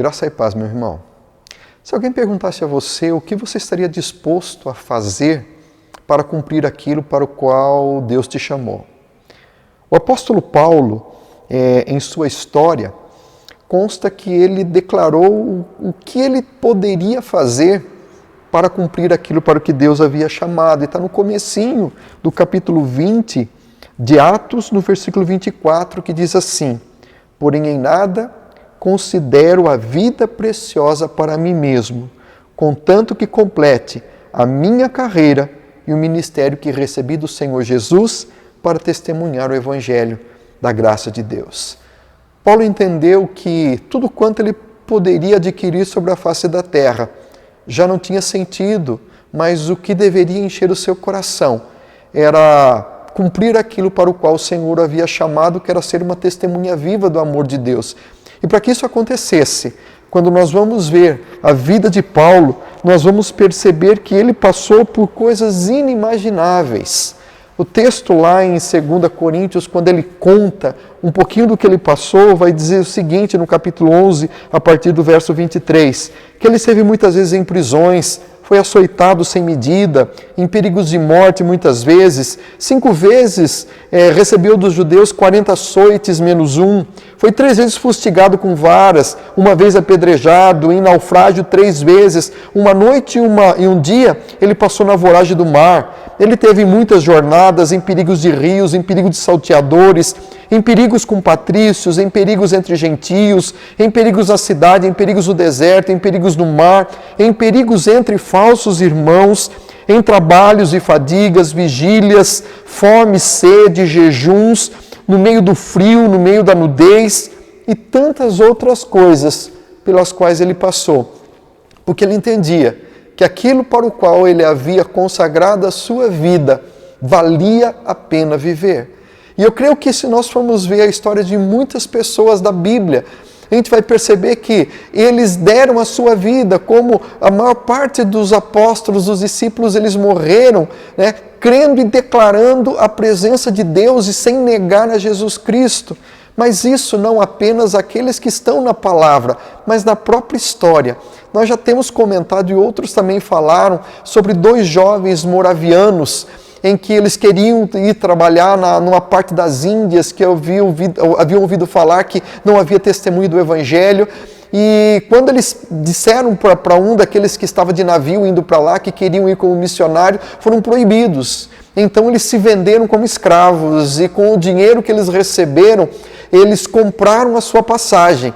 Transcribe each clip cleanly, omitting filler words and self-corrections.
Graça e paz, meu irmão. Se alguém perguntasse a você o que você estaria disposto a fazer para cumprir aquilo para o qual Deus te chamou. O apóstolo Paulo, em sua história, consta que ele declarou o que ele poderia fazer para cumprir aquilo para o que Deus havia chamado. E está no comecinho do capítulo 20 de Atos, no versículo 24, que diz assim: porém em nada considero a vida preciosa para mim mesmo, contanto que complete a minha carreira e o ministério que recebi do Senhor Jesus para testemunhar o Evangelho da graça de Deus. Paulo entendeu que tudo quanto ele poderia adquirir sobre a face da terra já não tinha sentido, mas o que deveria encher o seu coração era cumprir aquilo para o qual o Senhor havia chamado, que era ser uma testemunha viva do amor de Deus. E para que isso acontecesse, quando nós vamos ver a vida de Paulo, nós vamos perceber que ele passou por coisas inimagináveis. O texto lá em 2 Coríntios, quando ele conta um pouquinho do que ele passou, vai dizer o seguinte no capítulo 11, a partir do verso 23, que ele esteve muitas vezes em prisões, foi açoitado sem medida, em perigos de morte muitas vezes, 5 vezes recebeu dos judeus 40 açoites menos 1, foi 3 vezes fustigado com varas, 1 vez apedrejado, em naufrágio 3 vezes, uma noite e um dia ele passou na voragem do mar, ele teve muitas jornadas em perigos de rios, em perigos de salteadores, em perigos com patrícios, em perigos entre gentios, em perigos na cidade, em perigos no deserto, em perigos no mar, em perigos entre falsos irmãos, em trabalhos e fadigas, vigílias, fome, sede, jejuns, no meio do frio, no meio da nudez e tantas outras coisas pelas quais ele passou. Porque ele entendia que aquilo para o qual ele havia consagrado a sua vida valia a pena viver. E eu creio que se nós formos ver a história de muitas pessoas da Bíblia, a gente vai perceber que eles deram a sua vida, como a maior parte dos apóstolos, dos discípulos, eles morreram, crendo e declarando a presença de Deus e sem negar a Jesus Cristo. Mas isso não apenas aqueles que estão na palavra, mas na própria história. Nós já temos comentado e outros também falaram sobre 2 jovens moravianos em que eles queriam ir trabalhar numa parte das Índias, que haviam ouvido falar que não havia testemunho do Evangelho. E quando eles disseram para um daqueles que estava de navio indo para lá, que queriam ir como missionário, foram proibidos. Então eles se venderam como escravos e com o dinheiro que eles receberam, eles compraram a sua passagem.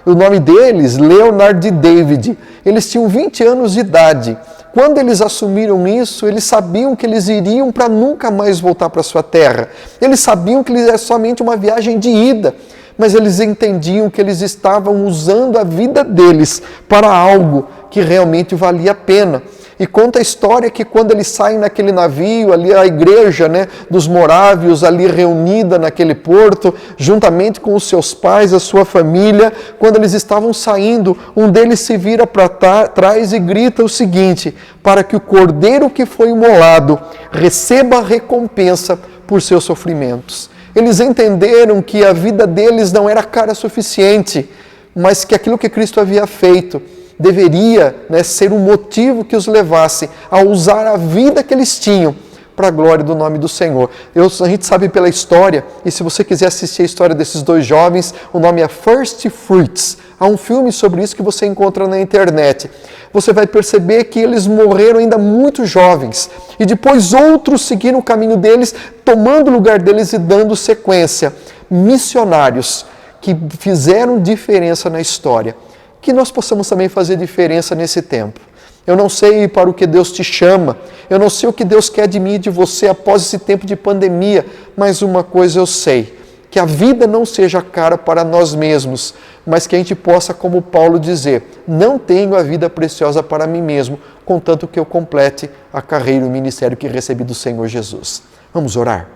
O nome deles, Leonard e David. Eles tinham 20 anos de idade. Quando eles assumiram isso, eles sabiam que eles iriam para nunca mais voltar para a sua terra. Eles sabiam que era somente uma viagem de ida, mas eles entendiam que eles estavam usando a vida deles para algo que realmente valia a pena. E conta a história que quando eles saem naquele navio, ali a igreja dos morávios ali reunida naquele porto, juntamente com os seus pais, a sua família, quando eles estavam saindo, um deles se vira para trás e grita o seguinte: para que o cordeiro que foi imolado receba a recompensa por seus sofrimentos. Eles entenderam que a vida deles não era cara suficiente, mas que aquilo que Cristo havia feito deveria ser um motivo que os levasse a usar a vida que eles tinham para a glória do nome do Senhor. A gente sabe pela história, e se você quiser assistir a história desses 2 jovens, o nome é First Fruits. Há um filme sobre isso que você encontra na internet. Você vai perceber que eles morreram ainda muito jovens, e depois outros seguiram o caminho deles, tomando o lugar deles e dando sequência. Missionários que fizeram diferença na história. Que nós possamos também fazer diferença nesse tempo. Eu não sei para o que Deus te chama, eu não sei o que Deus quer de mim e de você após esse tempo de pandemia, mas uma coisa eu sei, que a vida não seja cara para nós mesmos, mas que a gente possa, como Paulo, dizer: não tenho a vida preciosa para mim mesmo, contanto que eu complete a carreira e o ministério que recebi do Senhor Jesus. Vamos orar.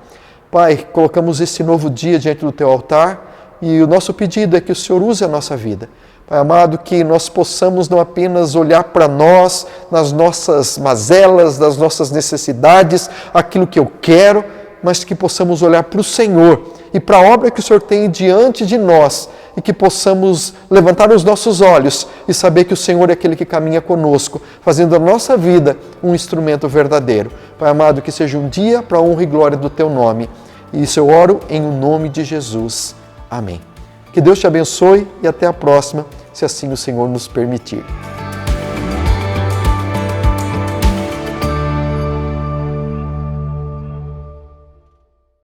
Pai, colocamos esse novo dia diante do Teu altar e o nosso pedido é que o Senhor use a nossa vida. Pai amado, que nós possamos não apenas olhar para nós, nas nossas mazelas, das nossas necessidades, aquilo que eu quero, mas que possamos olhar para o Senhor e para a obra que o Senhor tem diante de nós e que possamos levantar os nossos olhos e saber que o Senhor é aquele que caminha conosco, fazendo a nossa vida um instrumento verdadeiro. Pai amado, que seja um dia para a honra e glória do Teu nome. E isso eu oro em nome de Jesus. Amém. Que Deus te abençoe e até a próxima, se assim o Senhor nos permitir.